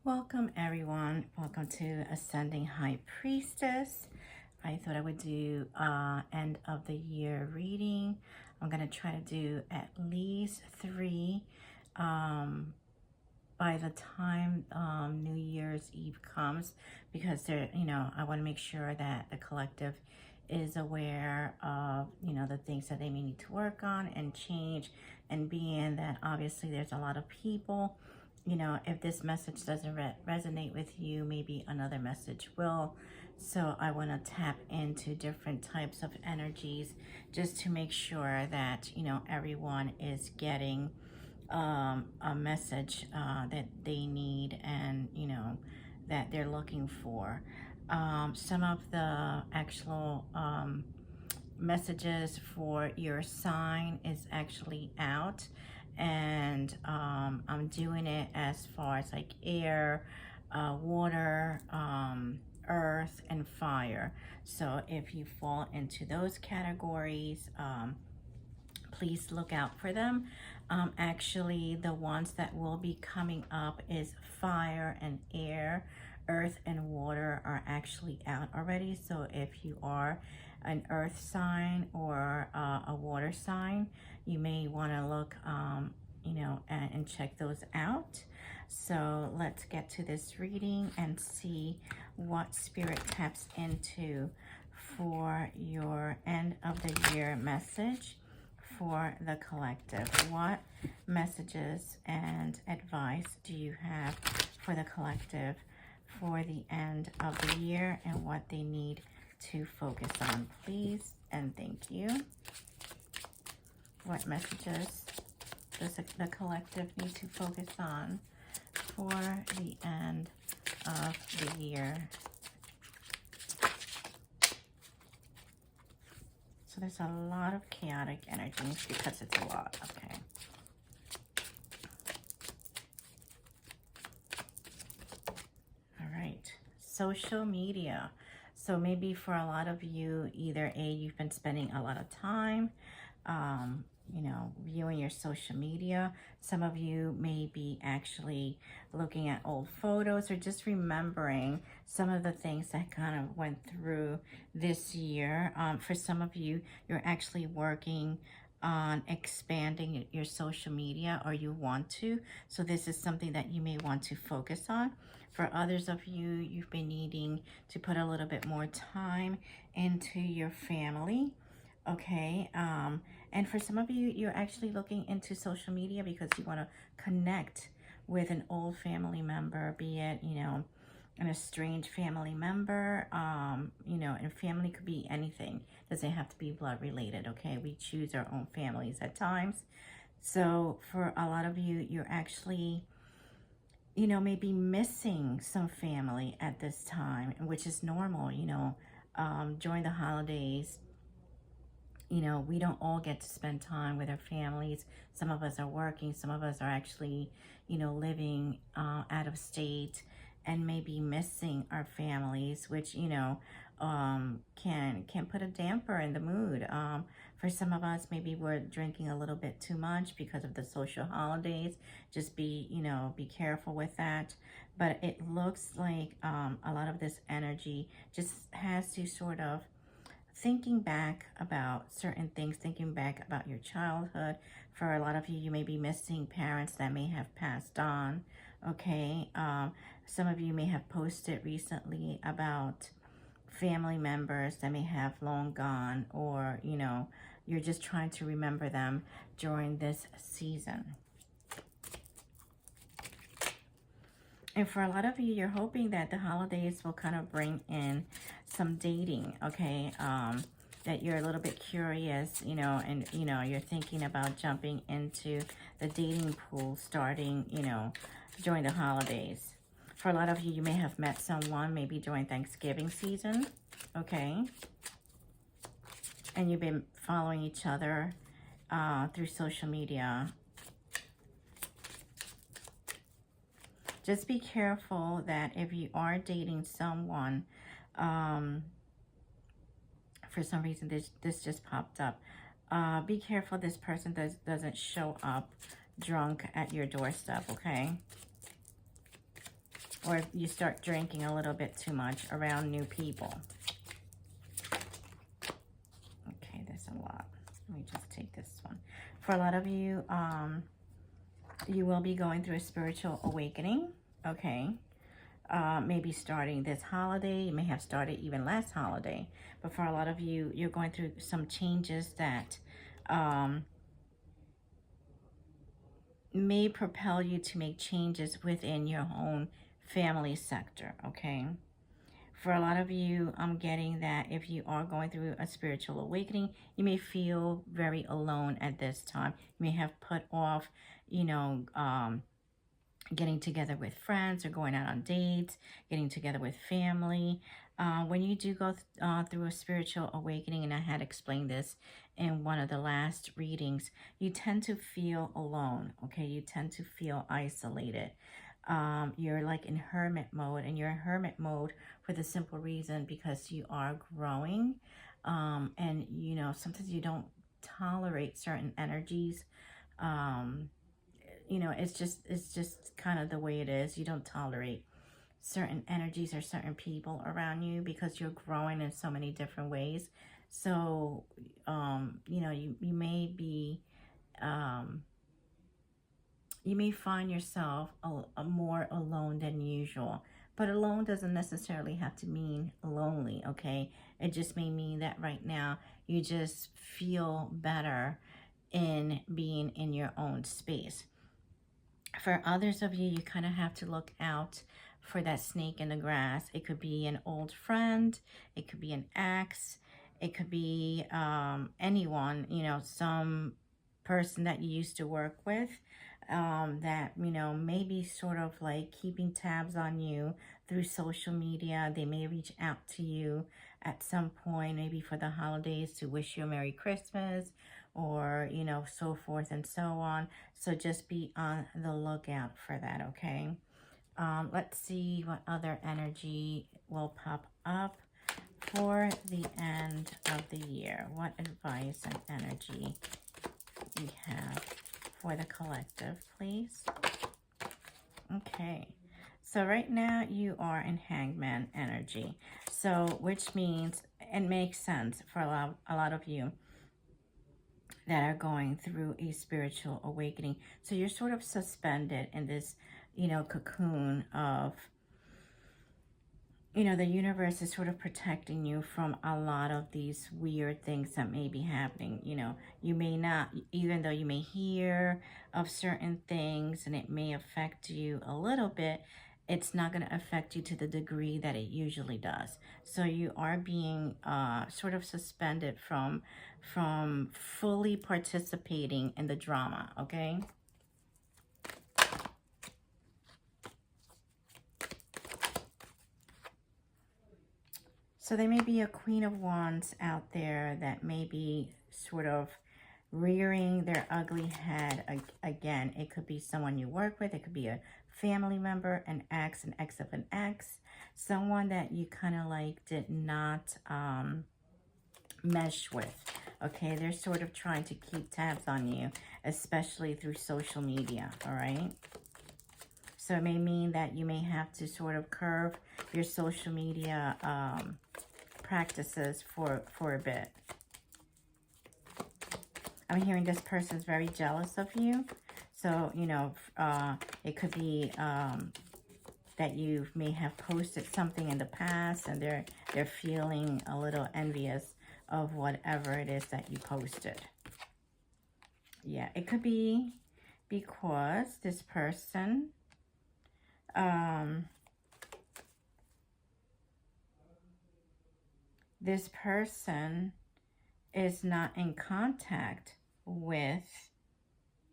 Welcome everyone. Welcome to Ascending High Priestess. I thought I would do end of the year reading. I'm going to try to do at least 3 by the time New Year's Eve comes, because I want to make sure that the collective is aware of, the things that they may need to work on and change, and being that obviously there's a lot of people, if this message doesn't resonate with you, maybe another message will. So I want to tap into different types of energies just to make sure that, everyone is getting a message that they need and, that they're looking for. Some of the actual messages for your sign is actually out, and I'm doing it as far as like air, water, earth, and fire. So if you fall into those categories, please look out for them. Actually, the ones that will be coming up is fire and air. Earth and water are actually out already. So if you are an earth sign or a water sign, you may want to look, and check those out. So let's get to this reading and see what Spirit taps into for your end of the year message for the collective. What messages and advice do you have for the collective for the end of the year and what they need to focus on, please? And thank you. What messages does the collective need to focus on for the end of the year? So there's a lot of chaotic energies because it's a lot, okay. All right, social media. So maybe for a lot of you, either you've been spending a lot of time, viewing your social media. Some of you may be actually looking at old photos or just remembering some of the things that kind of went through this year. For some of you, you're actually working on expanding your social media, or you want to. So this is something that you may want to focus on. For others of you, you've been needing to put a little bit more time into your family. Okay, and for some of you, you're actually looking into social media because you want to connect with an old family member, be it, an estranged family member, and family could be anything. Doesn't have to be blood related, okay? We choose our own families at times. So for a lot of you, you're actually, maybe missing some family at this time, which is normal, during the holidays. We don't all get to spend time with our families. Some of us are working. Some of us are actually, living out of state and maybe missing our families, which, can put a damper in the mood. For some of us, maybe we're drinking a little bit too much because of the social holidays. Just be careful with that. But it looks like a lot of this energy just has to sort of thinking back about certain things, thinking back about your childhood. For a lot of you, you may be missing parents that may have passed on, okay? Some of you may have posted recently about family members that may have long gone, or, you're just trying to remember them during this season. And for a lot of you, you're hoping that the holidays will kind of bring in some dating, okay? That you're a little bit curious, and, you're thinking about jumping into the dating pool starting, during the holidays. For a lot of you, you may have met someone maybe during Thanksgiving season, okay? And you've been following each other through social media. Just be careful that if you are dating someone, for some reason this just popped up. Be careful this person doesn't show up drunk at your doorstep, okay? or if you start drinking a little bit too much around new people. Okay, there's a lot. Let me just take this one. For a lot of you, you will be going through a spiritual awakening, okay? Maybe starting this holiday. You may have started even last holiday. But for a lot of you, you're going through some changes that may propel you to make changes within your own family sector, okay? For a lot of you, I'm getting that if you are going through a spiritual awakening, you may feel very alone at this time. You may have put off, you know, getting together with friends or going out on dates, getting together with family. When you do go through a spiritual awakening, and I had explained this in one of the last readings, you tend to feel alone, okay? You tend to feel isolated. You're like in hermit mode, and you're in hermit mode for the simple reason because you are growing. And, you know, sometimes you don't tolerate certain energies. You know, it's just kind of the way it is. You don't tolerate certain energies or certain people around you because you're growing in so many different ways. So, you know, you may be, you may find yourself a more alone than usual. But alone doesn't necessarily have to mean lonely, okay? It just may mean that right now you just feel better in being in your own space. For others of you, you kind of have to look out for that snake in the grass. It could be an old friend. It could be an ex. It could be anyone, you know, some person that you used to work with that, you know, maybe sort of like keeping tabs on you through social media. They may reach out to you at some point, maybe for the holidays, to wish you a Merry Christmas, or, you know, so forth and so on. So just be on the lookout for that, okay? Let's see what other energy will pop up for the end of the year. What advice and energy we have for the collective, please? Okay. So right now you are in Hangman energy. So which means it makes sense for a lot of you that are going through a spiritual awakening. So you're sort of suspended in this, you know, cocoon of, you know, the universe is sort of protecting you from a lot of these weird things that may be happening. You know, you may not, even though you may hear of certain things and it may affect you a little bit, it's not going to affect you to the degree that it usually does. So you are being sort of suspended from fully participating in the drama, okay? So there may be a Queen of Wands out there that may be sort of rearing their ugly head again. It could be someone you work with. It could be a family member, an ex of an ex, someone that you kind of like did not mesh with. Okay, they're sort of trying to keep tabs on you, especially through social media, all right? So it may mean that you may have to sort of curb your social media practices for a bit. I'm hearing this person's very jealous of you. So, you know, it could be that you may have posted something in the past and they're feeling a little envious of whatever it is that you posted. Yeah, it could be because this person is not in contact with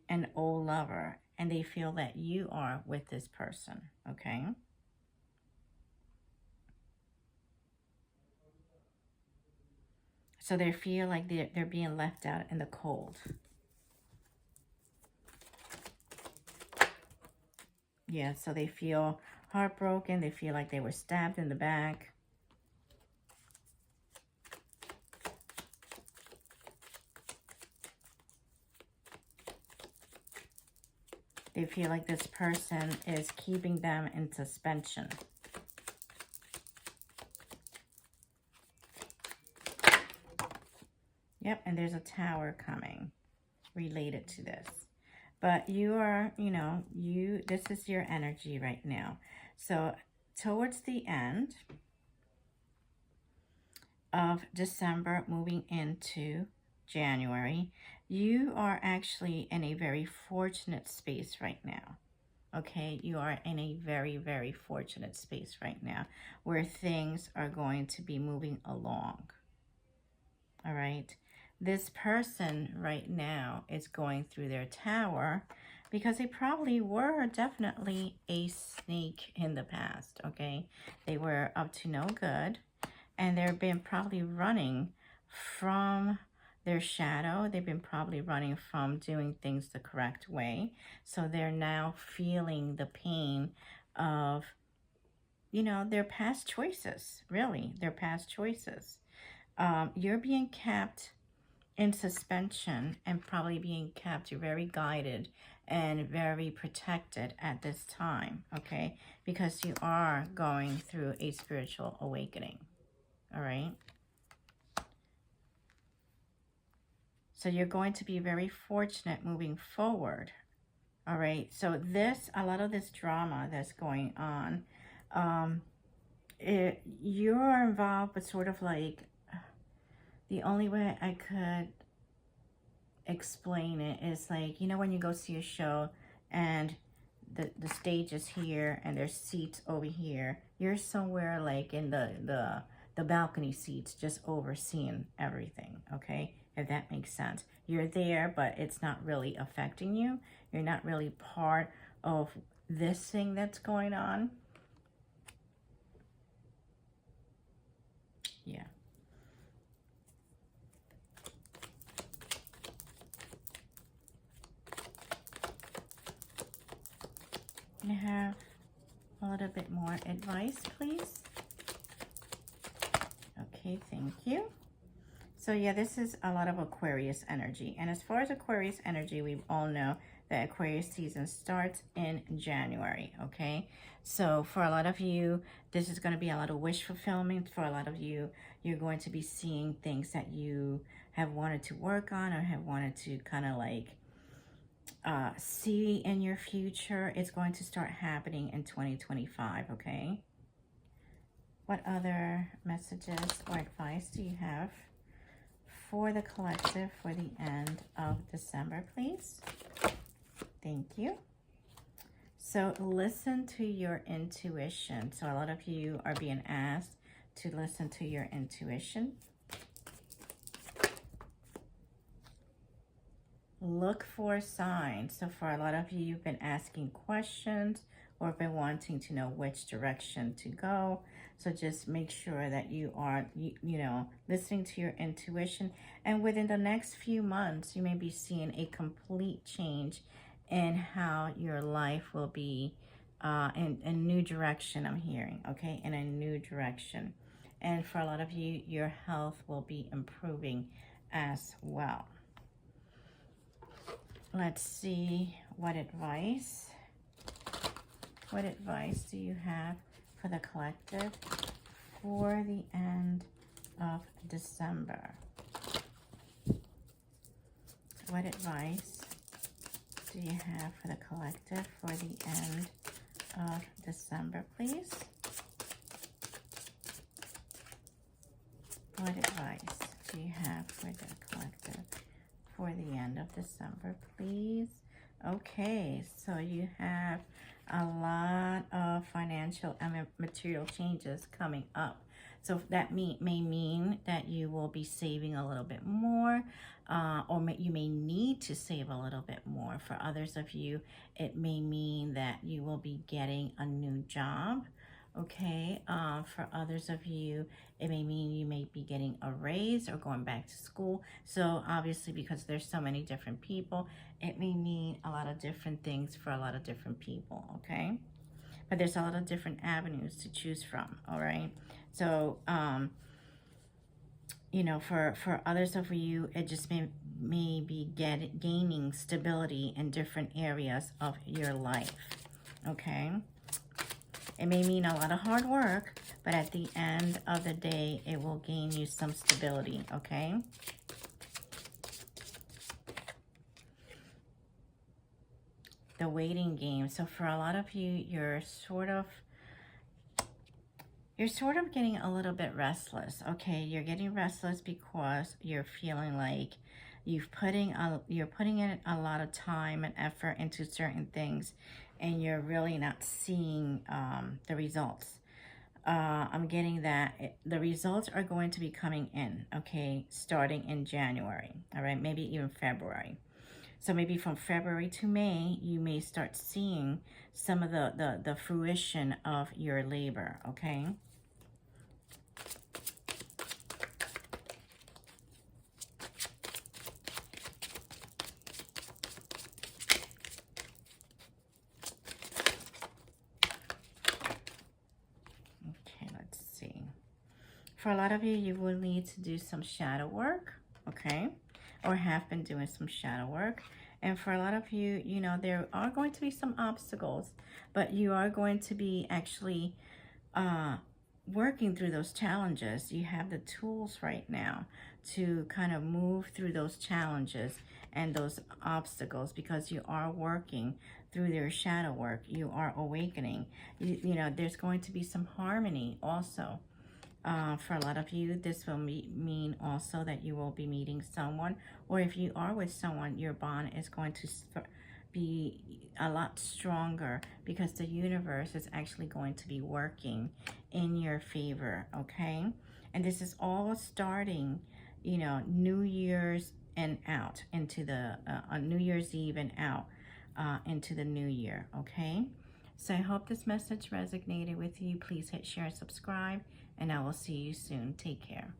an old lover, and they feel that you are with this person, okay? So they feel like they're being left out in the cold. Yeah, so they feel heartbroken. They feel like they were stabbed in the back. They feel like this person is keeping them in suspension. Yep, and there's a tower coming related to this. But you are, you know, this is your energy right now. So towards the end of December, moving into January, you are actually in a very fortunate space right now. Okay, you are in a very, very fortunate space right now where things are going to be moving along. All right. This person right now is going through their tower because they probably were definitely a snake in the past, okay? They were up to no good, and they've been probably running from their shadow. They've been probably running from doing things the correct way. So they're now feeling the pain of, you know, their past choices, really, their past choices. You're being kept in suspension and probably being kept very guided and very protected at this time, okay? Because you are going through a spiritual awakening, all right? So you're going to be very fortunate moving forward, all right? So this, a lot of this drama that's going on, you're involved, but sort of like, the only way I could explain it is like, you know, when you go see a show and the stage is here and there's seats over here, you're somewhere like in the balcony seats, just overseeing everything, okay? If that makes sense. You're there, but it's not really affecting you. You're not really part of this thing that's going on. Yeah. Can I have a little bit more advice, please? Okay, thank you. So yeah, this is a lot of Aquarius energy. And as far as Aquarius energy, we all know that Aquarius season starts in January, okay? So for a lot of you, this is going to be a lot of wish fulfillment. For a lot of you, you're going to be seeing things that you have wanted to work on or have wanted to kind of like see in your future. It's going to start happening in 2025, okay? What other messages or advice do you have for the collective for the end of December, please? Thank you. So listen to your intuition. So a lot of you are being asked to listen to your intuition. Look for signs. So for a lot of you, you've been asking questions or been wanting to know which direction to go. So just make sure that you are, you know, listening to your intuition. And within the next few months, you may be seeing a complete change in how your life will be in a new direction, I'm hearing, okay? In a new direction. And for a lot of you, your health will be improving as well. Let's see what advice do you have for the collective for the end of December? What advice do you have for the collective for the end of December, please? What advice do you have for the collective for the end of December, please? Okay, so you have a lot of financial and material changes coming up. So that may mean that you will be saving a little bit more, or you may need to save a little bit more. For others of you, it may mean that you will be getting a new job. Okay, for others of you, it may mean you may be getting a raise or going back to school. So obviously, because there's so many different people, it may mean a lot of different things for a lot of different people, okay? But there's a lot of different avenues to choose from, all right? So, you know, for others of you, it just may may be gaining stability in different areas of your life, okay? It may mean a lot of hard work, but at the end of the day, it will gain you some stability, okay? The waiting game. So for a lot of you, you're sort of getting a little bit restless, okay? You're getting restless because you're feeling like you're putting in a lot of time and effort into certain things, and you're really not seeing the results. I'm getting that the results are going to be coming in, okay, starting in January, all right, maybe even February. So maybe from February to May, you may start seeing some of the fruition of your labor, okay? Okay, let's see. For a lot of you, you will need to do some shadow work, okay? Or have been doing some shadow work. And for a lot of you, you know, there are going to be some obstacles, but you are going to be actually working through those challenges. You have the tools right now to kind of move through those challenges and those obstacles, because you are working through their shadow work. You are awakening. You know, there's going to be some harmony also. For a lot of you, this will mean also that you will be meeting someone, or if you are with someone, your bond is going to be a lot stronger, because the universe is actually going to be working in your favor, okay? And this is all starting, you know, New Year's and out into the New Year's Eve and out into the new year, okay? So I hope this message resonated with you. Please hit share and subscribe, and I will see you soon. Take care.